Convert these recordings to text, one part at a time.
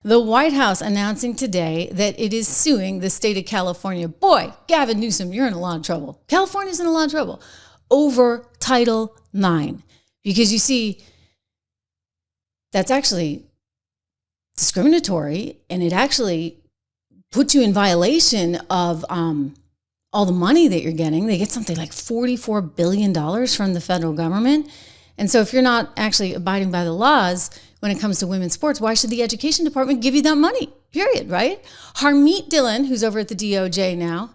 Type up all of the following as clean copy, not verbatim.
The White House announcing today that it is suing the state of California. Boy, Gavin Newsom, you're in a lot of trouble. California's in a lot of trouble over Title IX. Because you see, that's actually discriminatory, and it actually puts you in violation of all the money that you're getting. They get something like $44 billion from the federal government. And so if you're not actually abiding by the laws when it comes to women's sports, why should the education department give you that money? Period, right? Harmeet Dillon, who's over at the DOJ now,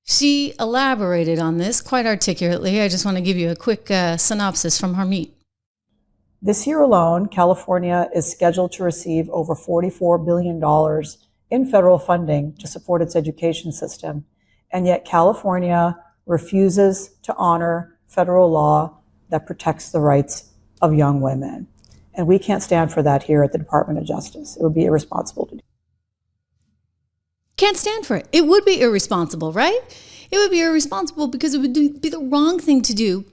she elaborated on this quite articulately. I just want to give you a quick synopsis from Harmeet. This year alone, California is scheduled to receive over $44 billion in federal funding to support its education system. And yet California refuses to honor federal law that protects the rights of young women. And we can't stand for that here at the Department of Justice. It would be irresponsible to do. Can't stand for it. It would be irresponsible, right? It would be irresponsible because it would be the wrong thing to do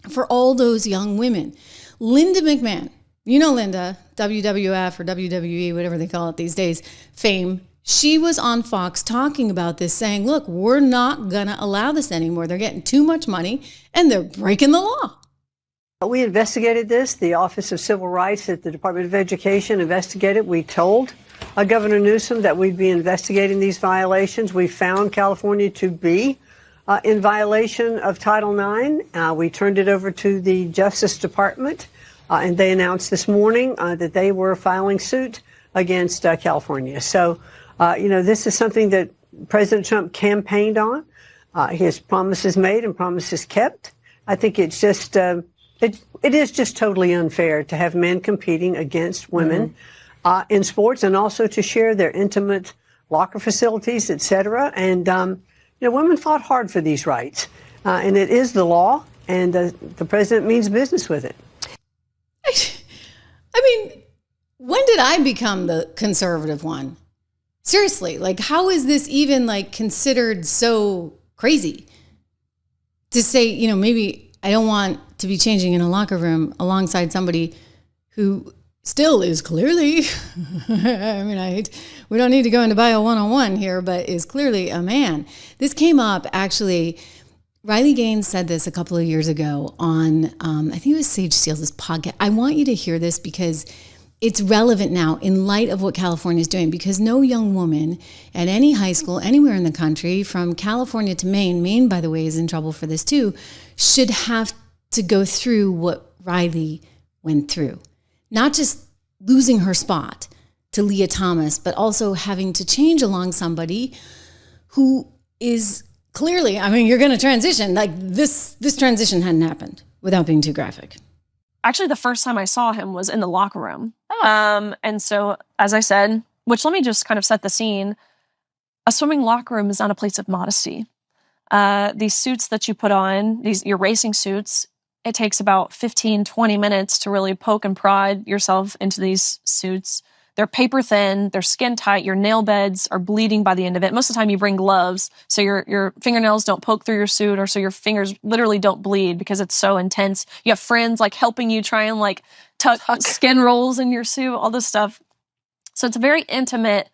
for all those young women. Linda McMahon, you know Linda, WWF or WWE, whatever they call it these days, fame. She was on Fox talking about this, saying, look, we're not going to allow this anymore. They're getting too much money and they're breaking the law. We investigated this. The Office of Civil Rights at the Department of Education investigated. We told Governor Newsom that we'd be investigating these violations. We found California to be in violation of Title IX. We turned it over to the Justice Department, and they announced this morning that they were filing suit against California. So, this is something that President Trump campaigned on. His promises made and promises kept. I think it's just... It is just totally unfair to have men competing against women in sports, and also to share their intimate locker facilities, et cetera. And, women fought hard for these rights, and it is the law, and the president means business with it. I mean, when did I become the conservative one? Seriously, how is this even considered so crazy to say, maybe I don't want to be changing in a locker room alongside somebody who still is clearly, we don't need to go into bio 101 here, but is clearly a man. This came up, actually, Riley Gaines said this a couple of years ago on, I think it was Sage Steele's podcast. I want you to hear this because it's relevant now in light of what California is doing, because no young woman at any high school anywhere in the country, from California to Maine, by the way, is in trouble for this too, should have to go through what Riley went through. Not just losing her spot to Leah Thomas, but also having to change along somebody who is clearly, you're going to transition. This transition hadn't happened without being too graphic. Actually, the first time I saw him was in the locker room. And so, as I said, which let me just kind of set the scene, a swimming locker room is not a place of modesty. These suits that you put on, your racing suits, it takes about 15, 20 minutes to really poke and prod yourself into these suits. They're paper thin, they're skin tight, your nail beds are bleeding by the end of it. Most of the time you bring gloves so your fingernails don't poke through your suit, or so your fingers literally don't bleed because it's so intense. You have friends helping you try and tuck skin rolls in your suit, all this stuff. So it's a very intimate,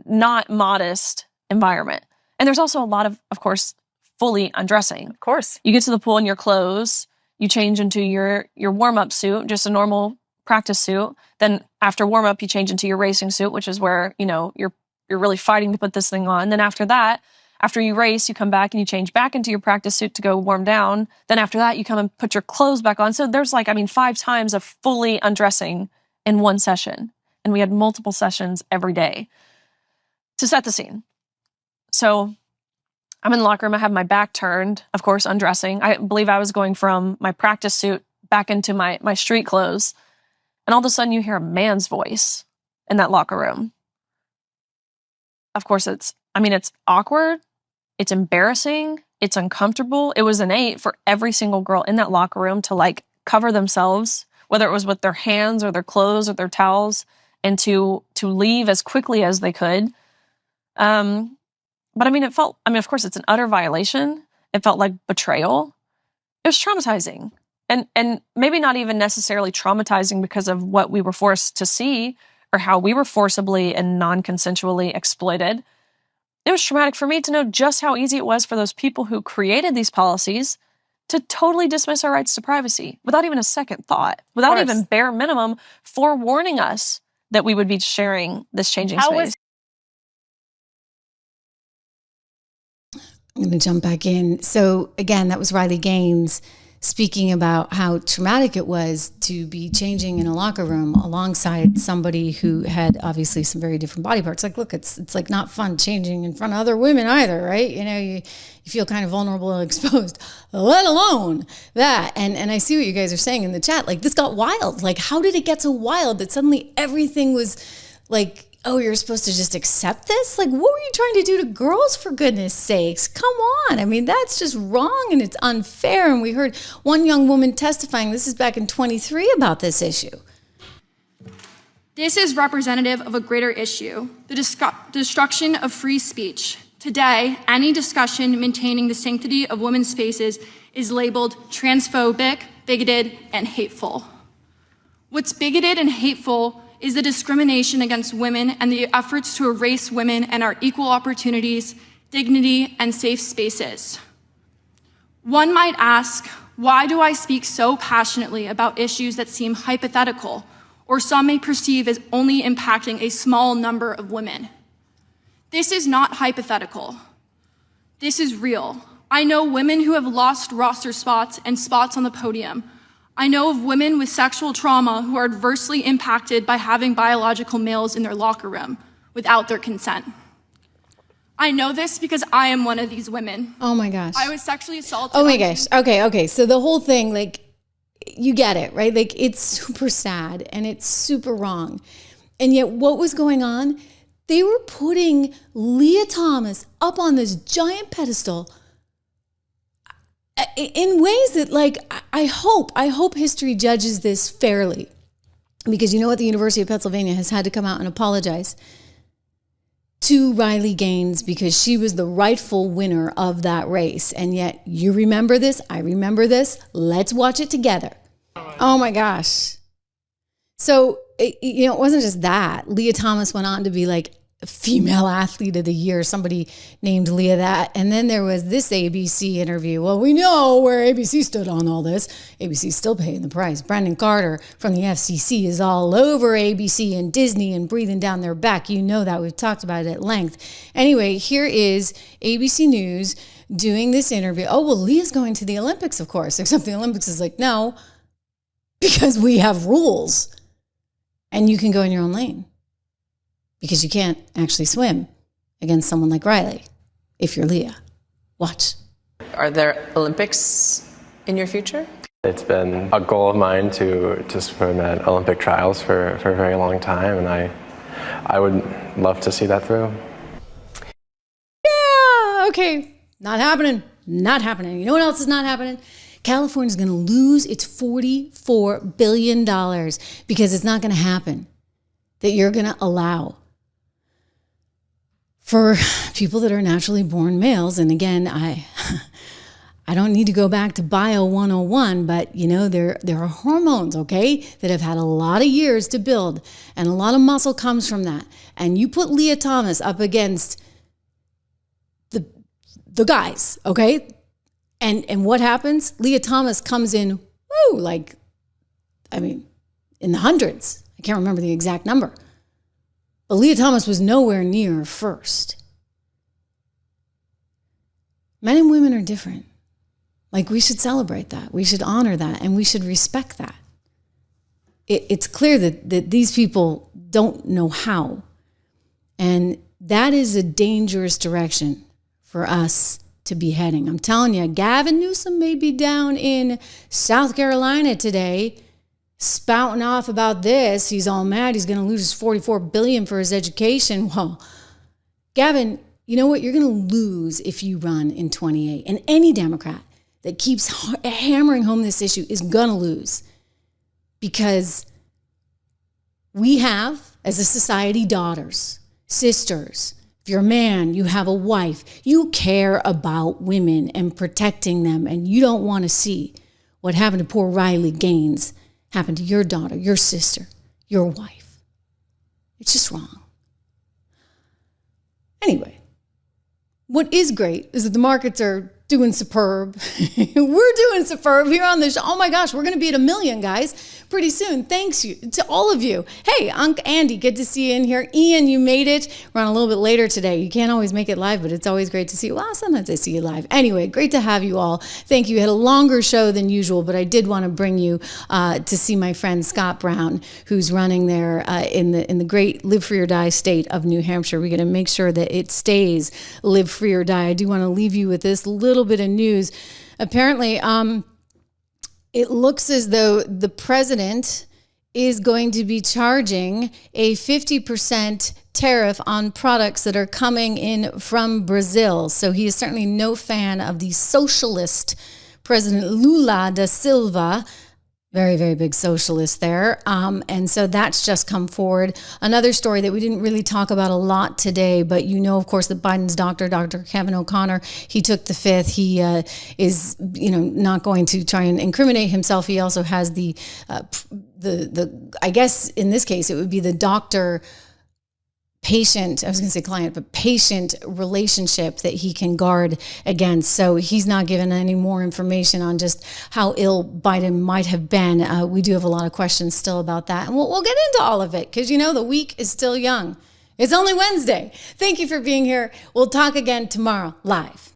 not modest environment. And there's also a lot of course, fully undressing. Of course. You get to the pool in your clothes, you change into your warm-up suit, just a normal practice suit. Then after warm-up, you change into your racing suit, which is where, you're really fighting to put this thing on. Then after that, after you race, you come back and you change back into your practice suit to go warm down. Then after that, you come and put your clothes back on. So there's 5 times of fully undressing in one session. And we had multiple sessions every day to set the scene. So I'm in the locker room. I have my back turned, of course, undressing. I believe I was going from my practice suit back into my street clothes. And all of a sudden you hear a man's voice in that locker room. Of course, it's awkward. It's embarrassing. It's uncomfortable. It was innate for every single girl in that locker room to cover themselves, whether it was with their hands or their clothes or their towels, and to leave as quickly as they could. But it felt, of course, it's an utter violation. It felt like betrayal. It was traumatizing. And maybe not even necessarily traumatizing because of what we were forced to see or how we were forcibly and non-consensually exploited. It was traumatic for me to know just how easy it was for those people who created these policies to totally dismiss our rights to privacy without even a second thought, without even bare minimum forewarning us that we would be sharing this changing space. I'm going to jump back in. So again, that was Riley Gaines speaking about how traumatic it was to be changing in a locker room alongside somebody who had obviously some very different body parts. Like, look, it's like not fun changing in front of other women either, right? You know, you feel kind of vulnerable and exposed, let alone that. And I see what you guys are saying in the chat. Like, this got wild. Like, how did it get so wild that suddenly everything was like, oh, you're supposed to just accept this? Like, what were you trying to do to girls, for goodness sakes? Come on. I mean, that's just wrong and it's unfair. And we heard one young woman testifying, this is back in 23, about this issue. This is representative of a greater issue, the destruction of free speech. Today, any discussion maintaining the sanctity of women's spaces is labeled transphobic, bigoted, and hateful. What's bigoted and hateful is the discrimination against women and the efforts to erase women and our equal opportunities, dignity, and safe spaces. One might ask, why do I speak so passionately about issues that seem hypothetical, or some may perceive as only impacting a small number of women? This is not hypothetical. This is real. I know women who have lost roster spots and spots on the podium. I know of women with sexual trauma who are adversely impacted by having biological males in their locker room without their consent. I know this because I am one of these women. Oh my gosh. I was sexually assaulted. Oh my gosh. Okay. So the whole thing, like, you get it, right? Like, it's super sad and it's super wrong. And yet what was going on? They were putting Leah Thomas up on this giant pedestal in ways that, like, I hope history judges this fairly, because you know what? The University of Pennsylvania has had to come out and apologize to Riley Gaines because she was the rightful winner of that race. And yet you remember this. I remember this. Let's watch it together. Oh my gosh. So, it wasn't just that. Leah Thomas went on to be like female athlete of the year. Somebody named Leah that. And then there was this ABC interview. Well, we know where ABC stood on all this. ABC's still paying the price. Brendan Carter from the FCC is all over ABC and Disney and breathing down their back. You know that. We've talked about it at length. Anyway, here is ABC News doing this interview. Oh, well, Leah's going to the Olympics, of course. Except the Olympics is like, no, because we have rules and you can go in your own lane. Because you can't actually swim against someone like Riley if you're Leah. Watch. Are there Olympics in your future? It's been a goal of mine to swim at Olympic trials for a very long time, and I would love to see that through. Yeah, okay. Not happening. Not happening. You know what else is not happening? California's going to lose its $44 billion because it's not going to happen that you're going to allow for people that are naturally born males. And again, I don't need to go back to Bio 101, but there are hormones, okay, that have had a lot of years to build, and a lot of muscle comes from that. And you put Leah Thomas up against the guys, okay? And what happens? Leah Thomas comes in, in the hundreds. I can't remember the exact number. But Leah Thomas was nowhere near first. Men and women are different. Like, we should celebrate that. We should honor that. And we should respect that. It's clear that these people don't know how. And that is a dangerous direction for us to be heading. I'm telling you, Gavin Newsom may be down in South Carolina today spouting off about this. He's all mad. He's going to lose his $44 billion for his education. Well, Gavin, you know what? You're going to lose if you run in 28. And any Democrat that keeps hammering home this issue is going to lose, because we have, as a society, daughters, sisters. If you're a man, you have a wife. You care about women and protecting them, and you don't want to see what happened to poor Riley Gaines happen to your daughter, your sister, your wife. It's just wrong. Anyway, what is great is that the markets are doing superb. We're doing superb here on the show. Oh my gosh, we're going to be at 1 million, guys, pretty soon. Thanks you to all of you. Hey, Unc Andy, good to see you in here. Ian, you made it. We're on a little bit later today. You can't always make it live, but it's always great to see you. Well, sometimes I see you live. Anyway, great to have you all. Thank you. We had a longer show than usual, but I did want to bring you to see my friend Scott Brown, who's running there in the great Live Free or Die state of New Hampshire. We're going to make sure that it stays Live Free or Die. I do want to leave you with this little bit of news. Apparently, it looks as though the president is going to be charging a 50% tariff on products that are coming in from Brazil. So he is certainly no fan of the socialist President Lula da Silva. Very, very big socialist there. And so that's just come forward. Another story that we didn't really talk about a lot today, but you know, of course, that Biden's doctor, Dr. Kevin O'Connor, he took the fifth. He is, not going to try and incriminate himself. He also has the I guess in this case, it would be the doctor patient, I was going to say client, but patient relationship that he can guard against. So he's not given any more information on just how ill Biden might have been. We do have a lot of questions still about that. And we'll get into all of it because, the week is still young. It's only Wednesday. Thank you for being here. We'll talk again tomorrow live.